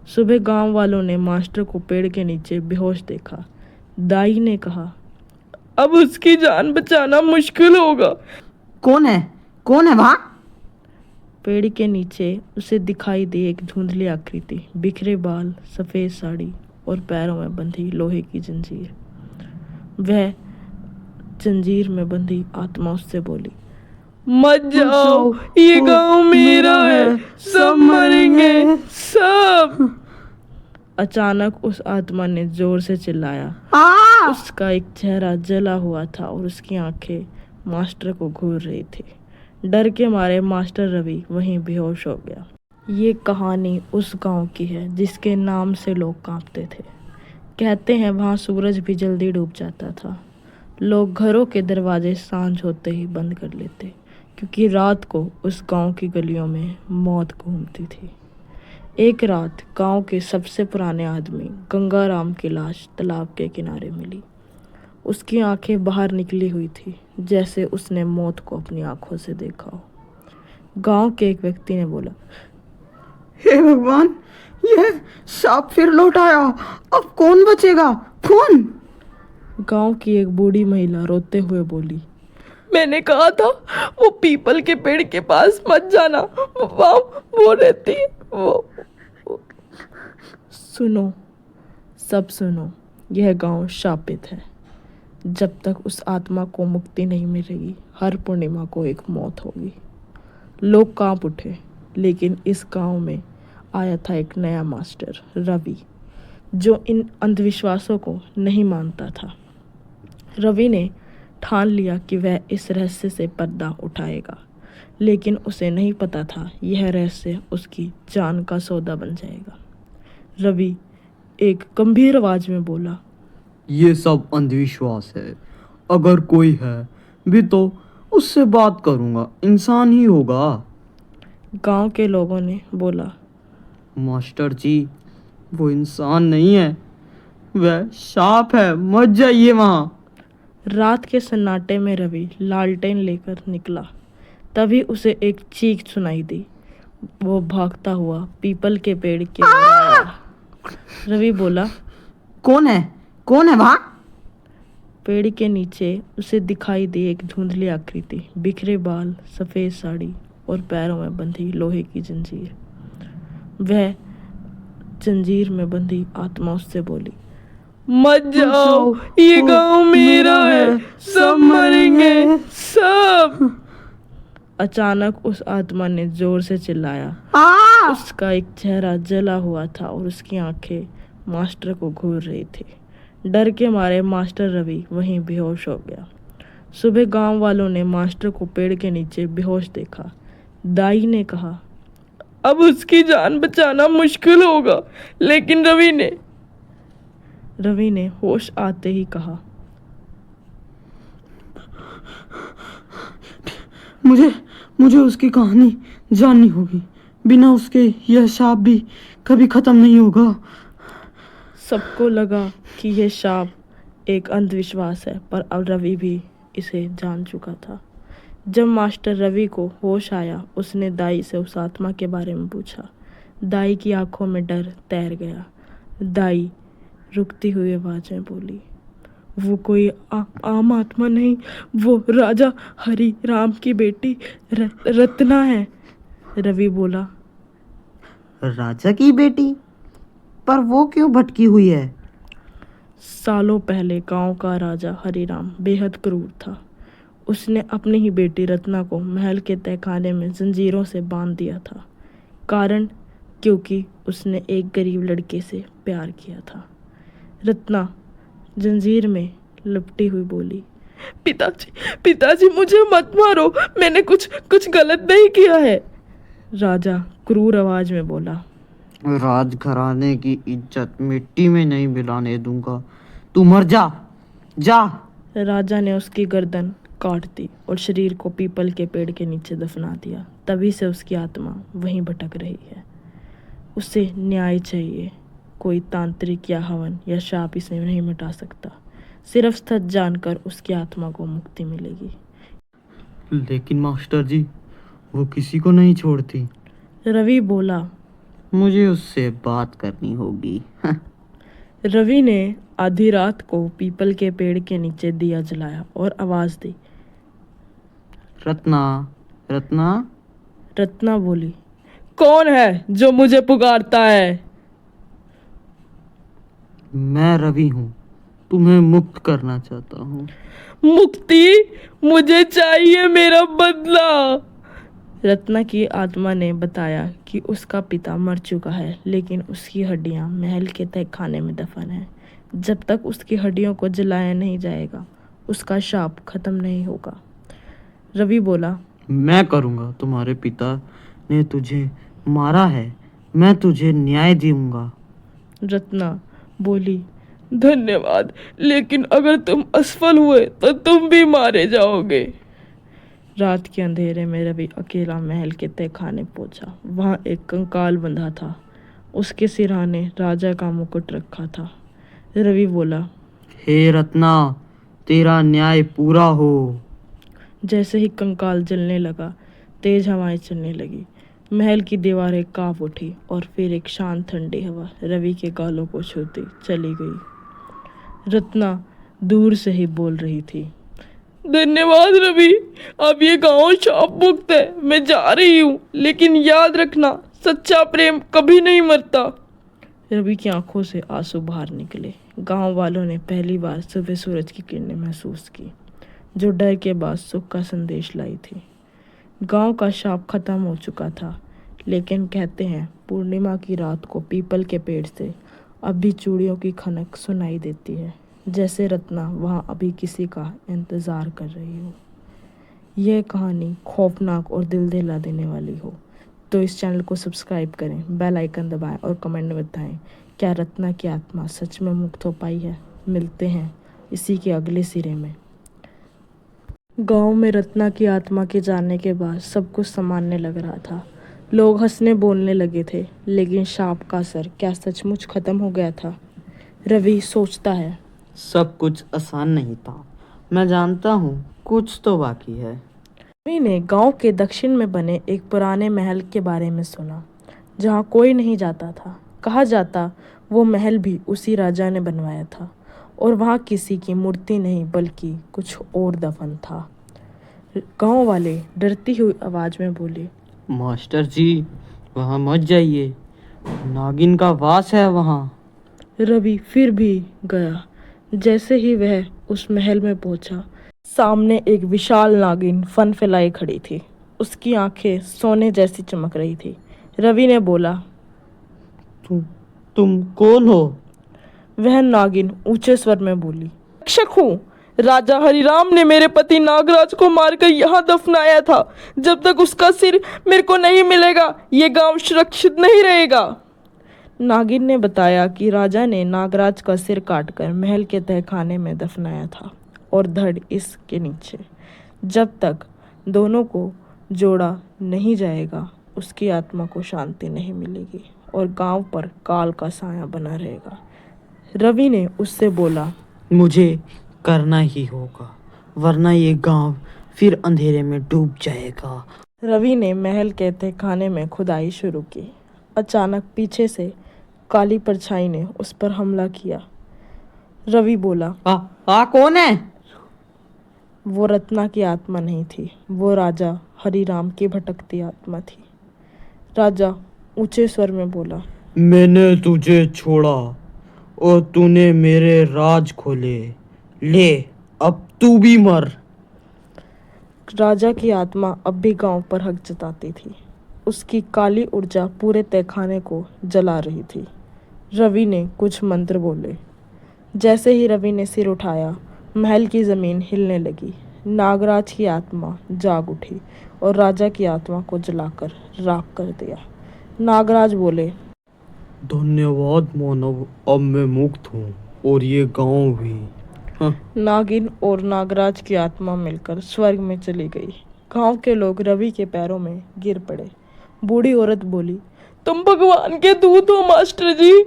सुबह गांव वालों ने मास्टर को पेड़ के नीचे बेहोश देखा। दाई ने कहा, अब उसकी जान बचाना मुश्किल होगा। कौन है? कौन है वहाँ? पेड़ के नीचे उसे दिखाई दी एक धुंधली आकृति, बिखरे बाल, सफेद साड़ी और पैरों में बंधी लोहे की जंजीर। वह जंजीर में बंधी आत्मा उससे बोली, मत जाओ, ये गांव मेरा है, सब मरेंगे, सब। अचानक उस आत्मा ने जोर से चिल्लाया। उसका एक चेहरा जला हुआ था और उसकी आंखें मास्टर को घूर रही थी। डर के मारे मास्टर रवि वहीं बेहोश हो गया। ये कहानी उस गांव की है जिसके नाम से लोग कांपते थे। कहते हैं वहाँ सूरज भी जल्दी डूब जाता था। लोग घरों के दरवाजे सांझ होते ही बंद कर लेते, क्योंकि रात को उस गांव की गलियों में मौत घूमती थी। एक रात गांव के सबसे पुराने आदमी गंगाराम की लाश तालाब के किनारे मिली। उसकी आंखें बाहर निकली हुई थी, जैसे उसने मौत को अपनी आंखों से देखा हो। गांव के एक व्यक्ति ने बोला, हे भगवान, यह सांप फिर लौट आया। अब कौन बचेगा? कौन? गांव की एक बूढ़ी महिला रोते हुए बोली, मैंने कहा था वो पीपल के पेड़ के पास मत जाना, वो रहती है वो। सुनो, सब सुनो, यह गांव शापित है। जब तक उस आत्मा को मुक्ति नहीं मिलेगी, हर पूर्णिमा को एक मौत होगी। लोग कांप उठे, लेकिन इस गांव में आया था एक नया मास्टर, रवि, जो इन अंधविश्वासों को नहीं मानता था। रवि ने ठान लिया कि वह इस रहस्य से पर्दा उठाएगा, लेकिन उसे नहीं पता था यह रहस्य उसकी जान का सौदा बन जाएगा। रवि एक गंभीर आवाज में बोला, ये सब अंधविश्वास है। अगर कोई है भी तो उससे बात करूंगा, इंसान ही होगा। गांव के लोगों ने बोला, मास्टर जी, वो इंसान नहीं है, वह सांप है, मत जाइए वहाँ। रात के सन्नाटे में रवि लालटेन लेकर निकला। तभी उसे एक चीख सुनाई दी। वो भागता हुआ पीपल के पेड़ की ओर आया। रवि बोला, कौन है? कौन है वहाँ? पेड़ के नीचे उसे दिखाई दी एक धुंधली आकृति, बिखरे बाल, सफेद साड़ी और पैरों में बंधी लोहे की जंजीर। वह जंजीर में बंधी आत्मा उससे बोली, मत जाओ, ये गांव मेरा है, सब मरेंगे, सब। अचानक उस आत्मा ने जोर से चिल्लाया। उसका एक चेहरा जला हुआ था और उसकी आंखें मास्टर को घूर रही थी। डर के मारे मास्टर रवि वहीं बेहोश हो गया। सुबह गांव वालों ने मास्टर को पेड़ के नीचे बेहोश देखा। दाई ने कहा, अब उसकी जान बचाना मुश्किल होगा, लेकिन रवि ने होश आते ही कहा, मुझे उसकी कहानी जाननी होगी। बिना उसके यह शाप भी कभी खत्म नहीं होगा। सबको लगा कि यह शाप एक अंधविश्वास है, पर अब रवि भी इसे जान चुका था। जब मास्टर रवि को होश आया, उसने दाई से उस आत्मा के बारे में पूछा। दाई की आंखों में डर तैर गया। दाई रुकती हुई आवाज में बोली, वो कोई आम आत्मा नहीं, वो राजा हरि राम की बेटी रत्ना है। रवि बोला, राजा की बेटी? पर वो क्यों भटकी हुई है? सालों पहले गांव का राजा हरिराम बेहद क्रूर था। उसने अपनी ही बेटी रत्ना को महल के तहखाने में जंजीरों से बांध दिया था। कारण क्योंकि उसने एक गरीब लड़के से प्यार किया था। रत्ना जंजीर में लिपटी हुई बोली, पिताजी मुझे मत मारो, मैंने कुछ गलत नहीं किया है। राजा क्रूर आवाज में बोला, राजघराने की इज्जत मिट्टी में नहीं मिलाने दूंगा। तू मर जा, जा। राजा ने उसकी गर्दन काट दी और शरीर को पीपल के पेड़ के नीचे दफना दिया। तभी से उसकी आत्मा वहीं भटक रही है। उसे न्याय चाहिए। कोई तांत्रिक या हवन या शाप इसे नहीं मिटा सकता। सिर्फ सच जानकर उसकी आत्मा को मुक्ति मिलेगी। लेकिन मास्टर जी, वो किसी को नहीं छोड़ती। रवि बोला, मुझे उससे बात करनी होगी। रवि ने आधी रात को पीपल के पेड़ के नीचे दिया जलाया और आवाज दी। रत्ना, रत्ना। रत्ना बोली, कौन है जो मुझे पुकारता है? मैं रवि हूँ, तुम्हें मुक्त करना चाहता हूँ। मुक्ति? मुझे चाहिए मेरा बदला। रत्ना की आत्मा ने बताया कि उसका पिता मर चुका है, लेकिन उसकी हड्डियां महल के तहखाने में दफन है। जब तक उसकी हड्डियों को जलाया नहीं जाएगा, उसका शाप खत्म नहीं होगा। रवि बोला, मैं करूँगा। तुम्हारे पिता ने तुझे मारा है, मैं तुझे न्याय दूंगा। रत्ना बोली, धन्यवाद, लेकिन अगर तुम असफल हुए तो तुम भी मारे जाओगे। रात के अंधेरे में रवि अकेला महल के तहखाने पहुंचा। वहां एक कंकाल बंधा था, उसके सिरहाने राजा का मुकुट रखा था। रवि बोला, हे रत्ना, तेरा न्याय पूरा हो। जैसे ही कंकाल जलने लगा, तेज हवाएं चलने लगी। महल की दीवारें कांप उठी और फिर एक शांत ठंडी हवा रवि के गालों को छूती चली गई। रत्ना दूर से ही बोल रही थी, धन्यवाद रवि, अब ये गांव शाप मुक्त है। मैं जा रही हूँ, लेकिन याद रखना, सच्चा प्रेम कभी नहीं मरता। रवि की आंखों से आंसू बाहर निकले। गांव वालों ने पहली बार सुबह सूरज की किरणें महसूस की, जो डर के बाद सुख का संदेश लाई थी। गांव का शाप खत्म हो चुका था, लेकिन कहते हैं पूर्णिमा की रात को पीपल के पेड़ से अब भी चूड़ियों की खनक सुनाई देती है, जैसे रत्ना वहाँ अभी किसी का इंतज़ार कर रही हो। यह कहानी खौफनाक और दिल दहला देने वाली हो तो इस चैनल को सब्सक्राइब करें, बेल आइकन दबाएं और कमेंट में बताएं क्या रत्ना की आत्मा सच में मुक्त हो पाई है। मिलते हैं इसी के अगले सिरे में। गांव में रत्ना की आत्मा के जाने के बाद सब कुछ सामान्य लग रहा था। लोग हंसने बोलने लगे थे, लेकिन शाप का असर क्या सचमुच खत्म हो गया था? रवि सोचता है, सब कुछ आसान नहीं था। मैं जानता हूँ कुछ तो बाकी है। रवि ने गांव के दक्षिण में बने एक पुराने महल के बारे में सुना, जहां कोई नहीं जाता था। कहा जाता वो महल भी उसी राजा ने बनवाया था और वहां किसी की मूर्ति नहीं बल्कि कुछ और दफन था। गांव वाले डरती हुई आवाज में बोले, मास्टर जी, वहाँ मत जाइए, नागिन का वास है वहाँ। रवि फिर भी गया। जैसे ही वह उस महल में पहुंचा, सामने एक विशाल नागिन फन फैलाए खड़ी थी। उसकी आंखें सोने जैसी चमक रही थी। रवि ने बोला, तुम कौन हो? वह नागिन ऊंचे स्वर में बोली, रक्षक हूँ। राजा हरिराम ने मेरे पति नागराज को मारकर यहाँ दफनाया था। जब तक उसका सिर मेरे को नहीं मिलेगा, ये गांव सुरक्षित नहीं रहेगा। नागिन ने बताया कि राजा ने नागराज का सिर काटकर महल के तहखाने में दफनाया था और धड़ इसके नीचे। जब तक दोनों को जोड़ा नहीं जाएगा, उसकी आत्मा को शांति नहीं मिलेगी और गांव पर काल का साया बना रहेगा। रवि ने उससे बोला, मुझे करना ही होगा, वरना ये गांव फिर अंधेरे में डूब जाएगा। रवि ने महल के तहखाने में खुदाई शुरू की। अचानक पीछे से काली परछाई ने उस पर हमला किया। रवि बोला, कौन है? वो रत्ना की आत्मा नहीं थी, वो राजा हरिराम की भटकती आत्मा थी। राजा ऊंचे स्वर में बोला, मैंने तुझे छोड़ा और तूने मेरे राज खोले। ले, अब तू भी मर। राजा की आत्मा अब भी गांव पर हक जताती थी। उसकी काली ऊर्जा पूरे तहखाने को जला रही थी। रवि ने कुछ मंत्र बोले। जैसे ही रवि ने सिर उठाया, महल की जमीन हिलने लगी। नागराज की आत्मा जाग उठी और राजा की आत्मा को जलाकर राख कर दिया। नागराज बोले, धन्यवाद मानव, अब मैं मुक्त हूँ और ये गांव भी। नागिन और नागराज की आत्मा मिलकर स्वर्ग में चली गई। गांव के लोग रवि के पैरों में गिर पड़े। बूढ़ी औरत बोली, तुम भगवान के दूत हो मास्टर जी।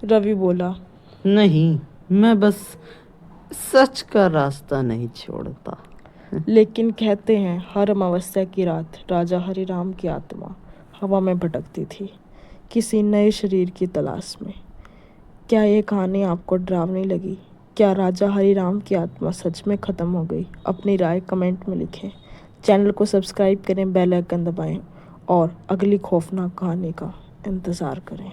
रवि बोला, नहीं, मैं बस सच का रास्ता नहीं छोड़ता। लेकिन कहते हैं हर अमावस्या की रात राजा हरिराम की आत्मा हवा में भटकती थी। किसी नए शरीर की तलाश में। क्या ये कहानी आपको डरावनी लगी? क्या राजा हरिराम की आत्मा सच में ख़त्म हो गई? अपनी राय कमेंट में लिखें। चैनल को सब्सक्राइब करें, बेल आइकन दबाएं और अगली खौफनाक कहानी का इंतज़ार करें।